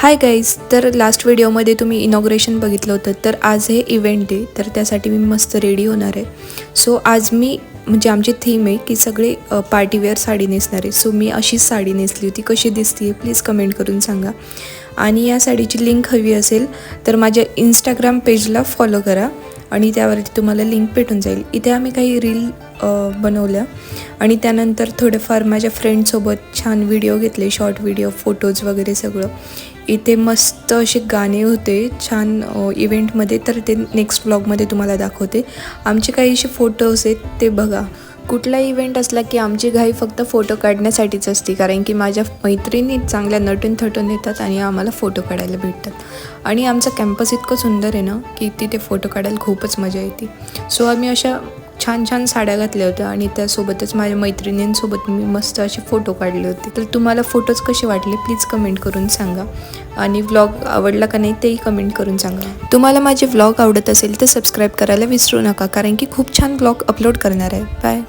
Hi guys, तर last व्हिडिओमध्ये तुम्ही इनॉग्रेशन बघितलं होतं. तर आज हे इव्हेंट आहे, तर त्यासाठी मी मस्त रेडी होणार आहे. सो आज मी म्हणजे आमची थीम आहे की सगळे पार्टीवेअर साडी नेसणार आहे. सो मी अशीच साडी नेसली होती. कशी दिसते आहे प्लीज कमेंट करून सांगा. आणि या साडीची लिंक हवी असेल तर माझ्या इंस्टाग्राम पेजला फॉलो करा आणि त्यावरती तुम्हाला लिंक भेटून जाईल. इथे आम्ही काही रील बनवल्या आणि त्यानंतर थोडेफार माझ्या फ्रेंडसोबत छान व्हिडिओ घेतले, शॉर्ट व्हिडिओ, फोटोज वगैरे सगळं. इथे मस्त असे गाणे होते छान इव्हेंटमध्ये, तर ते नेक्स्ट व्लॉगमध्ये तुम्हाला दाखवते. आमचे काही असे फोटोज आहेत ते बघा. कुठला इव्हेंट असला की आमची घाई फक्त फोटो काढण्यासाठीच असते, कारण की माझ्या मैत्रिणी चांगल्या नटून थटून येतात आणि आम्हाला फोटो काढायला भेटतात. आणि आमचा कॅम्पस इतकं सुंदर आहे ना की तिथे फोटो काढायला खूपच मजा येते. सो आम्ही अशा छान छान साड्या घातल्या होत्या आणि त्यासोबतच माझ्या मैत्रिणींसोबत मी मस्त असे फोटो काढले होते. तर तुम्हाला फोटोज कसे वाटले प्लीज कमेंट करून सांगा. आणि व्लॉग आवडला का नाही तेही कमेंट करून सांगा. तुम्हाला माझे व्लॉग आवडत असेल तर सबस्क्राईब करायला विसरू नका, कारण की खूप छान व्लॉग अपलोड करणार आहे. बाय.